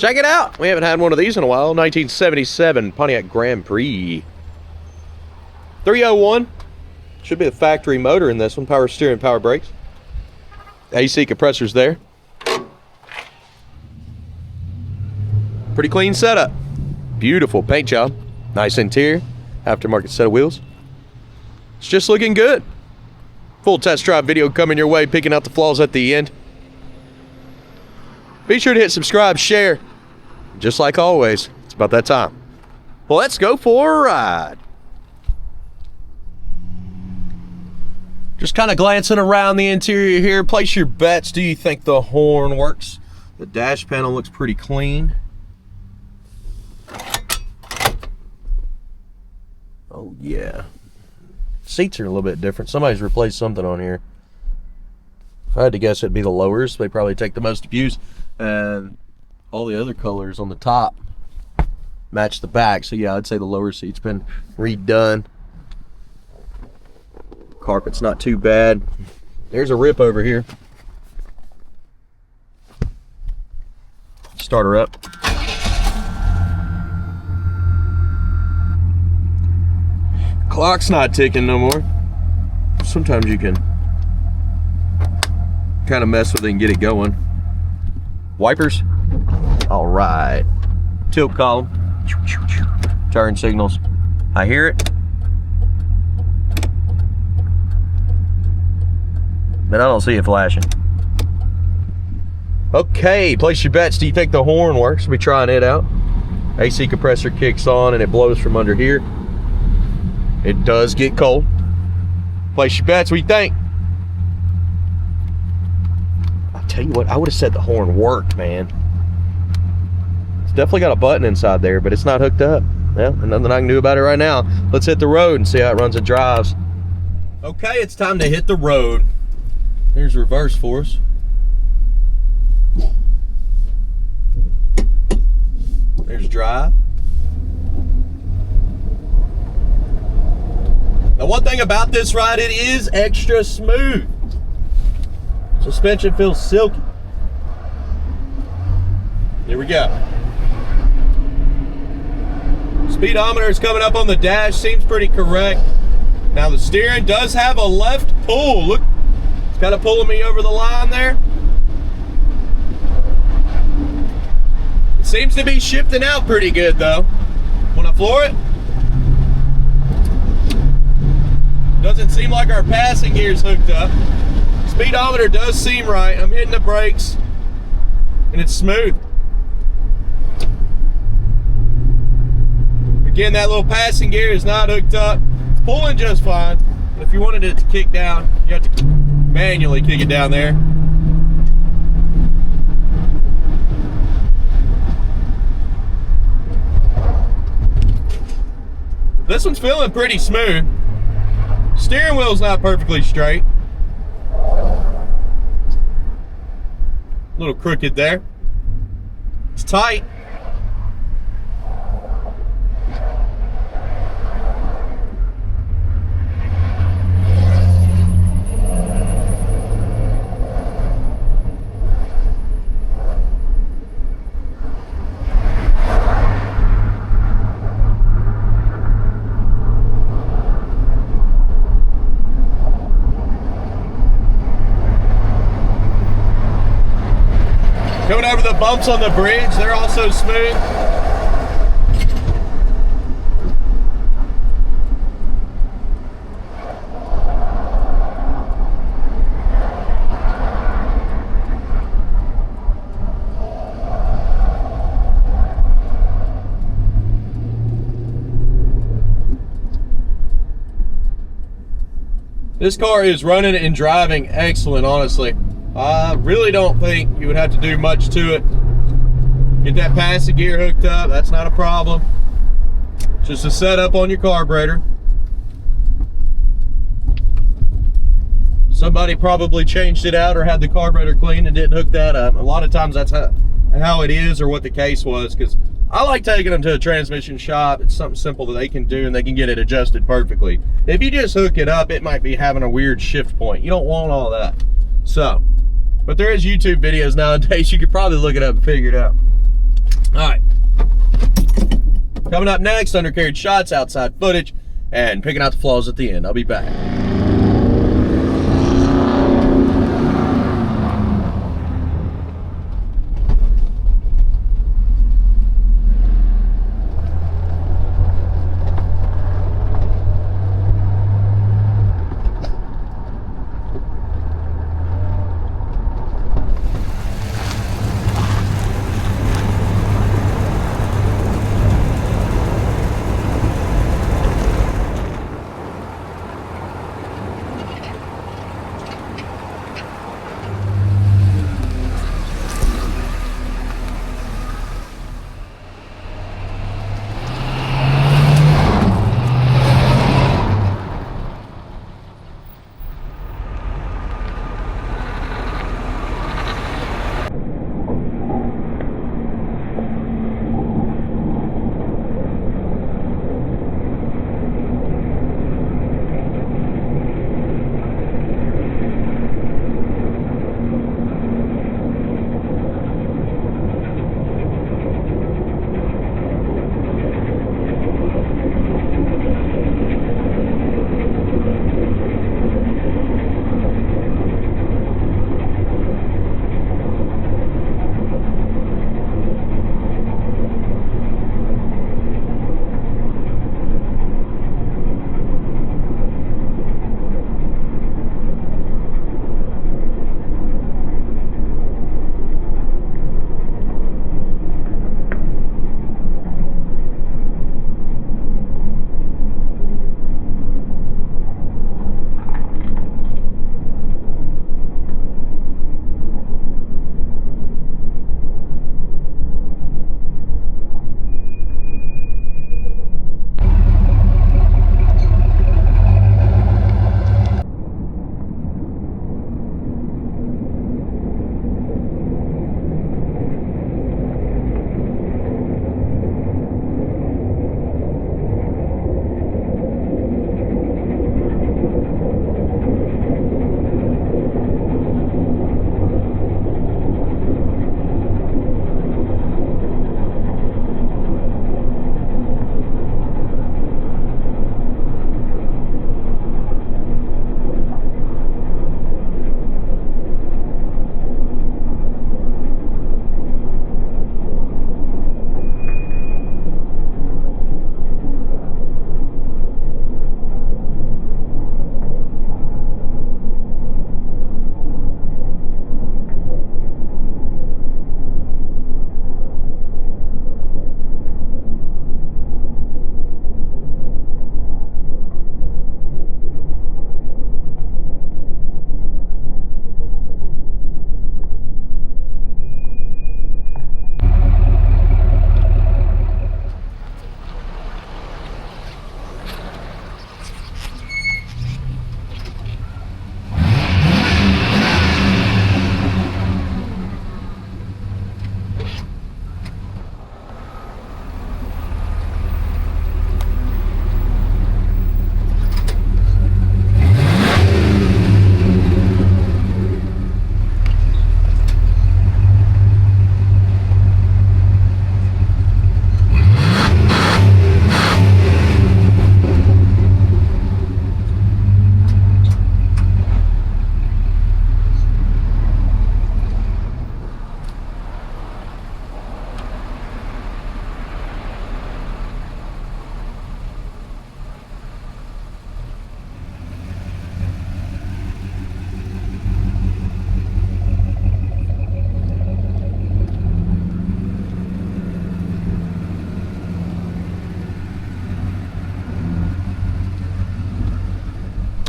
Check it out. We haven't had one of these in a while. 1977 Pontiac Grand Prix. 301. Should be a factory motor in this one. Power steering, power brakes. AC compressors there. Pretty clean setup. Beautiful paint job. Nice interior. Aftermarket set of wheels. It's just looking good. Full test drive video coming your way, picking out the flaws at the end. Be sure to hit subscribe, share. Just like always, it's about that time. Well, let's go for a ride. Just kind of glancing around the interior here. Place your bets. Do you think the horn works? The dash panel looks pretty clean. Oh yeah. Seats are a little bit different. Somebody's replaced something on here. If I had to guess, it'd be the lowers. They probably take the most abuse. And all the other colors on the top match the back. So yeah, I'd say the lower seat's been redone. Carpet's not too bad. There's a rip over here. Start her up. Clock's not ticking no more. Sometimes you can kind of mess with it and get it going. Wipers. All right. Tilt column. Turn signals. I hear it. But I don't see it flashing. Okay, place your bets. Do you think the horn works? We'll be trying it out. AC compressor kicks on and it blows from under here. It does get cold. Place your bets. What do you think? I'll tell you what, I would have said the horn worked, man. It's definitely got a button inside there, but it's not hooked up. Well, nothing I can do about it right now. Let's hit the road and see how it runs and drives. Okay, it's time to hit the road. Here's reverse for us. There's drive. Now, one thing about this ride, it is extra smooth. Suspension feels silky. Here we go. Speedometer is coming up on the dash, seems pretty correct. Now the steering does have a left pull. Look, it's kind of pulling me over the line there. It seems to be shifting out pretty good though. When I floor it, doesn't seem like our passing gear's hooked up. Speedometer does seem right. I'm hitting the brakes and it's smooth. Again, that little passing gear is not hooked up. It's pulling just fine. But if you wanted it to kick down, you have to manually kick it down there. This one's feeling pretty smooth. Steering wheel's not perfectly straight. A little crooked there. It's tight. Coming over the bumps on the bridge, they're also smooth. This car is running and driving excellent, honestly. I really don't think you would have to do much to it. Get that passing gear hooked up, that's not a problem. It's just a setup on your carburetor. Somebody probably changed it out or had the carburetor cleaned and didn't hook that up. A lot of times that's how it is or what the case was, because I like taking them to a transmission shop. It's something simple that they can do and they can get it adjusted perfectly. If you just hook it up, it might be having a weird shift point. You don't want all that. So, but there is YouTube videos nowadays. You could probably look it up and figure it out. All right. Coming up next, undercarriage shots, outside footage, and picking out the flaws at the end. I'll be back.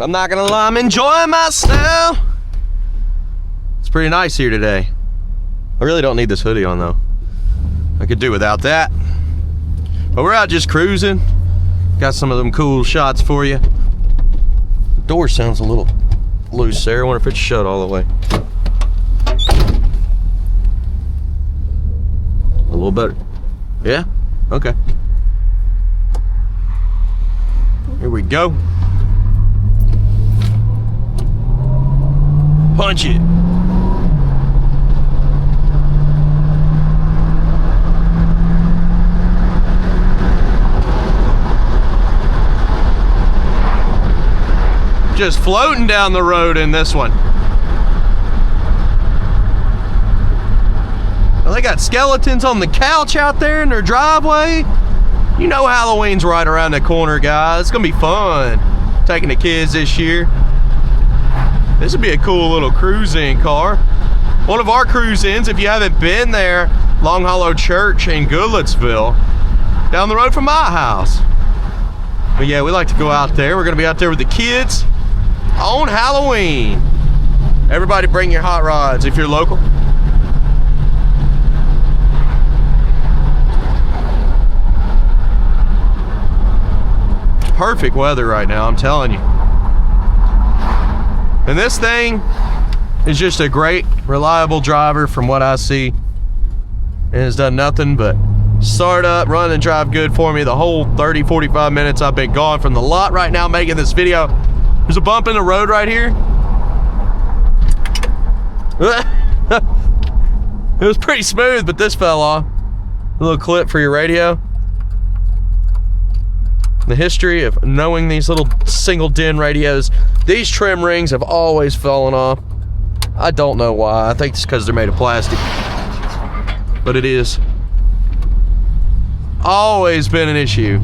I'm not gonna lie, I'm enjoying myself. It's pretty nice here today. I really don't need this hoodie on though. I could do without that. But we're out just cruising. Got some of them cool shots for you. The door sounds a little loose there. I wonder if it's shut all the way. A little better. Yeah? Okay. Here we go. Punch it. just floating down the road in this one. Well, they got skeletons on the couch out there in their driveway. You know Halloween's right around the corner, guys. It's gonna be fun taking the kids this year. This would be a cool little cruise-in car. One of our cruise-ins, if you haven't been there, Long Hollow Church in Goodlettsville, down the road from my house. But yeah, we like to go out there. We're gonna be out there with the kids on Halloween. Everybody bring your hot rods if you're local. Perfect weather right now, I'm telling you. And this thing is just a great, reliable driver from what I see. And has done nothing but start up, run and drive good for me the whole 30, 45 minutes I've been gone from the lot right now making this video. There's a bump in the road right here. It was pretty smooth, but this fell off. A little clip for your radio. The history of knowing these little single din radios, these trim rings have always fallen off. I don't know why. I think it's because they're made of plastic. But it is always been an issue.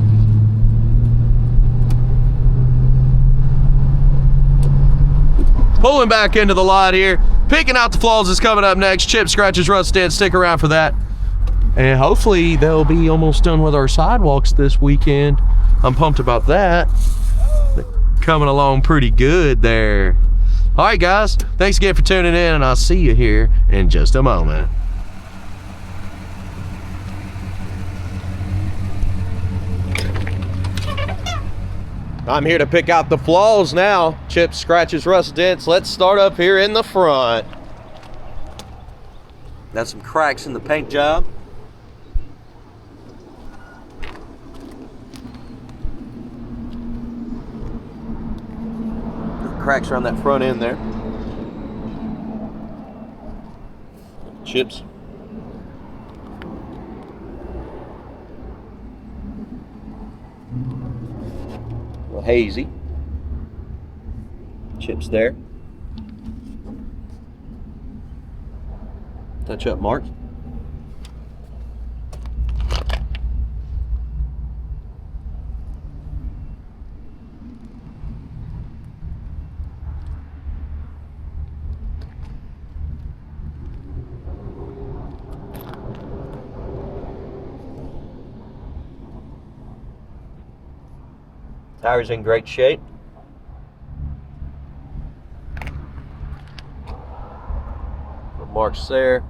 Pulling back into the lot here. Picking out the flaws is coming up next. Chip, scratches, rust, dents. Stick around for that. And hopefully they'll be almost done with our sidewalks this weekend. I'm pumped about that. Coming along pretty good there. All right, guys. Thanks again for tuning in, and I'll see you here in just a moment. I'm here to pick out the flaws now. Chips, scratches, rust, dents. Let's start up here in the front. Got some cracks in the paint job. Cracks around that front end there. Chips. A little hazy. Chips there. Touch up marks. Tires in great shape. The marks there.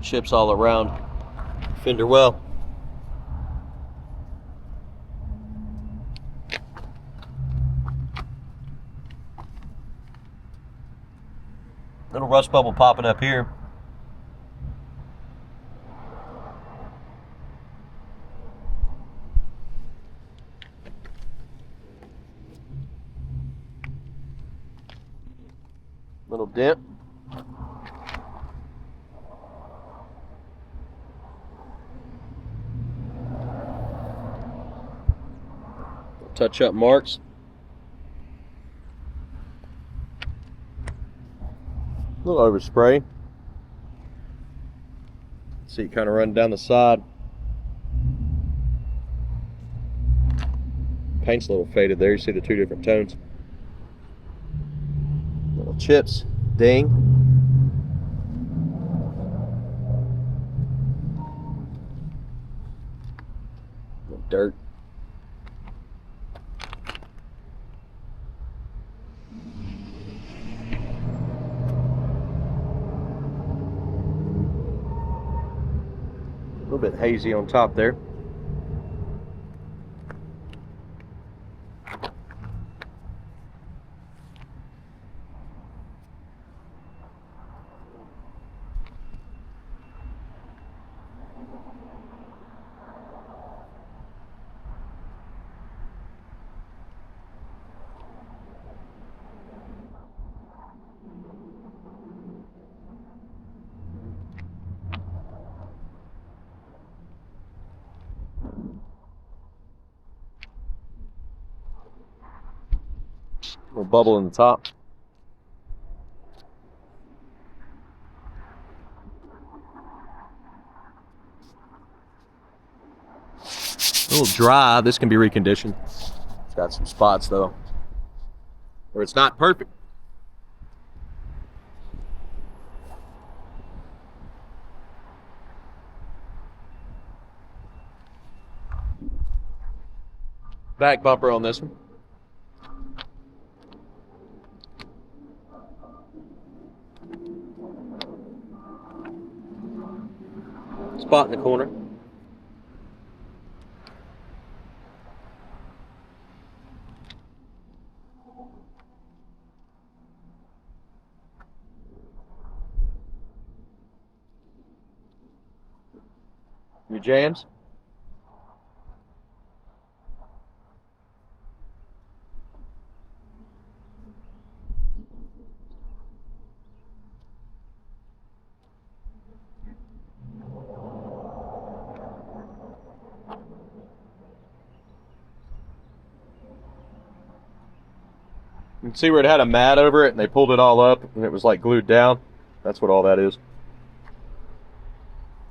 Chips all around. Fender well. Little rust bubble popping up here. Little dent. Touch up marks. A little overspray. See it kind of run down the side. Paint's a little faded there. You see the two different tones. Little chips, ding. Little dirt. A little bit hazy on top there. little bubble in the top. A little dry. This can be reconditioned. It's got some spots though, where it's not perfect. Back bumper on this one. Spot in the corner. Your jams. You can see where it had a mat over it and they pulled it all up and it was like glued down. That's what all that is.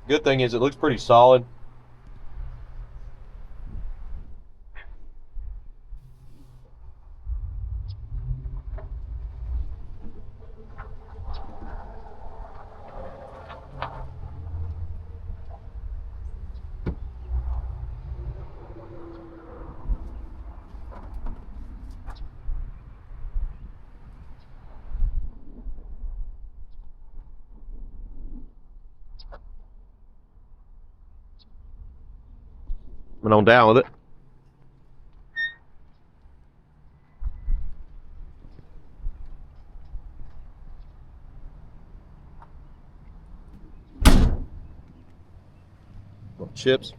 Good thing is it looks pretty solid. Went on down with it. Little chips.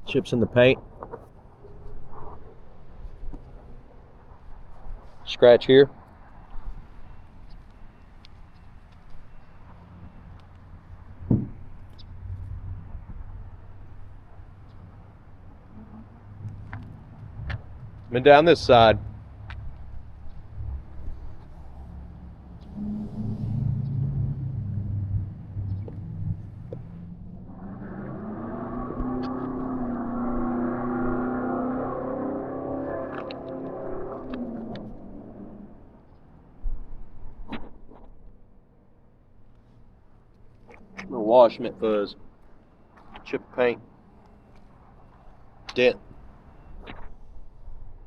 Chips in the paint. Scratch here. And down this side. Little wash mint fuzz. Chip of paint. Dent.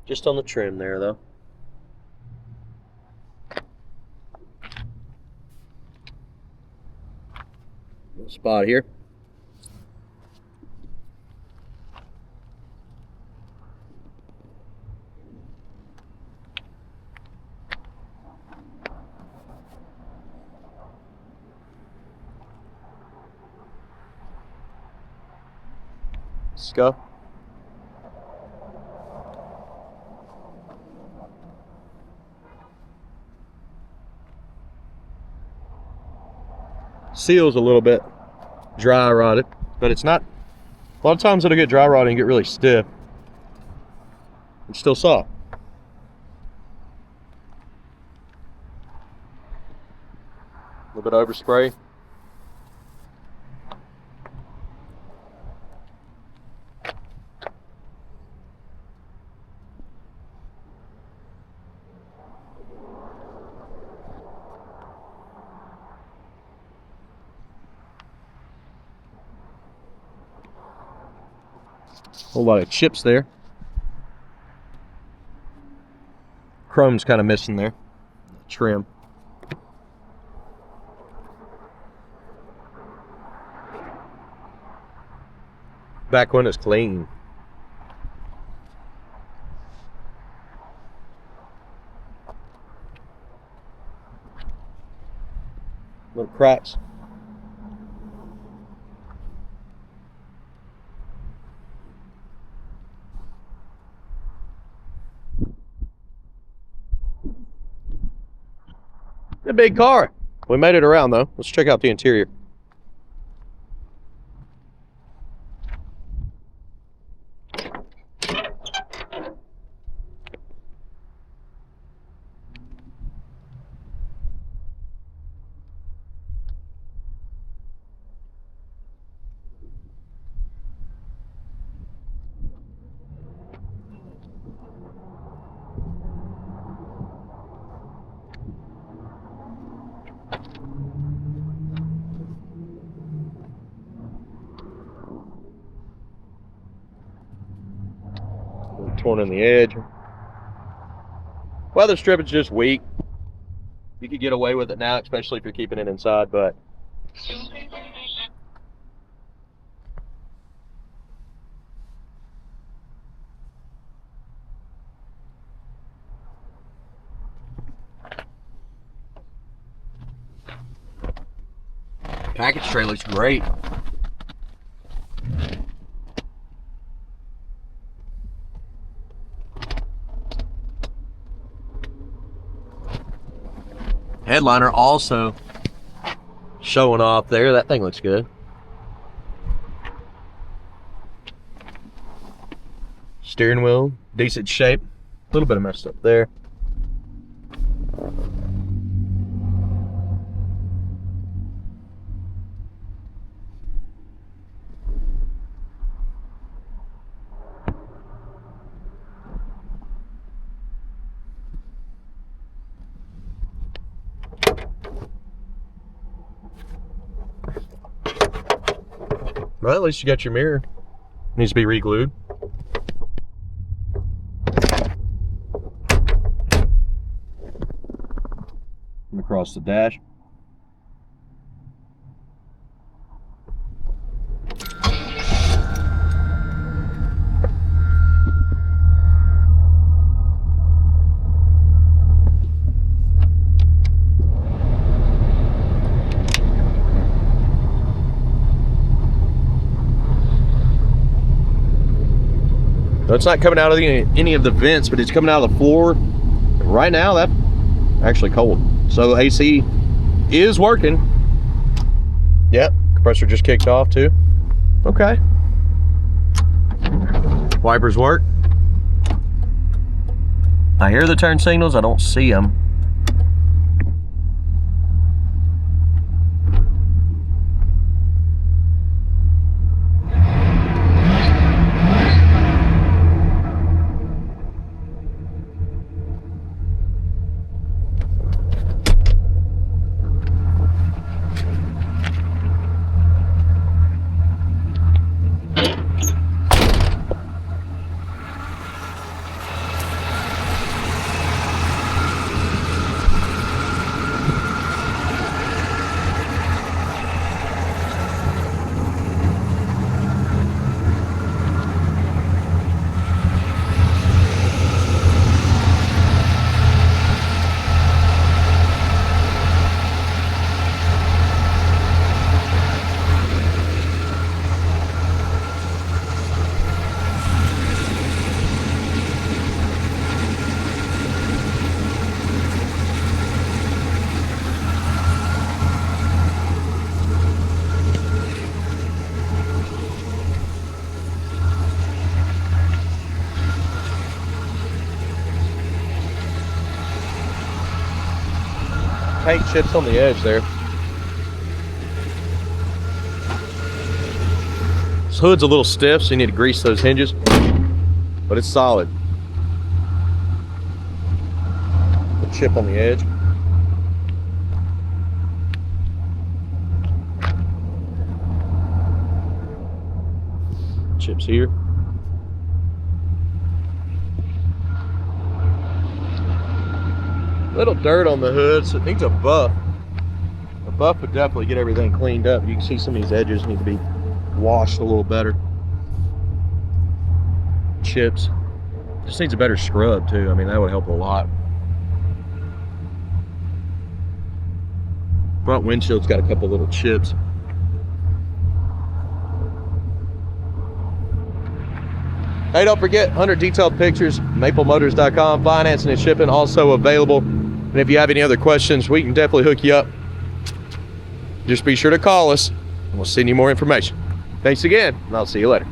Just on the trim there, though. Little spot here. Scuff. Seal's a little bit dry rotted, but it's not. A lot of times it'll get dry rotted and get really stiff. It's still soft. A little bit of overspray. Whole lot of chips there. Chrome's kind of missing there. Trim. Back one is clean. Little cracks. A big car. We made it around though. Let's check out the interior. one in the edge. Weather strip is just weak. You could get away with it now, especially if you're keeping it inside, but package tray looks great. Headliner also showing off there. That thing looks good. Steering wheel, decent shape. A little bit of messed up there. Well, at least you got your mirror. Needs to be re-glued. And across the dash. So it's not coming out of any of the vents, but it's coming out of the floor. Right now, that's actually cold. So AC is working. Yep, compressor just kicked off too. Okay. Wipers work. I hear the turn signals, I don't see them. Paint chips on the edge there. This hood's a little stiff, so you need to grease those hinges, but it's solid. The chip on the edge. Chips here. Little dirt on the hood, so it needs a buff. A buff would definitely get everything cleaned up. You can see some of these edges need to be washed a little better. Chips. Just needs a better scrub too. I mean, that would help a lot. Front windshield's got a couple little chips. Hey, don't forget, 100 detailed pictures, maplemotors.com, financing and shipping also available. And if you have any other questions, we can definitely hook you up. Just be sure to call us, and we'll send you more information. Thanks again, and I'll see you later.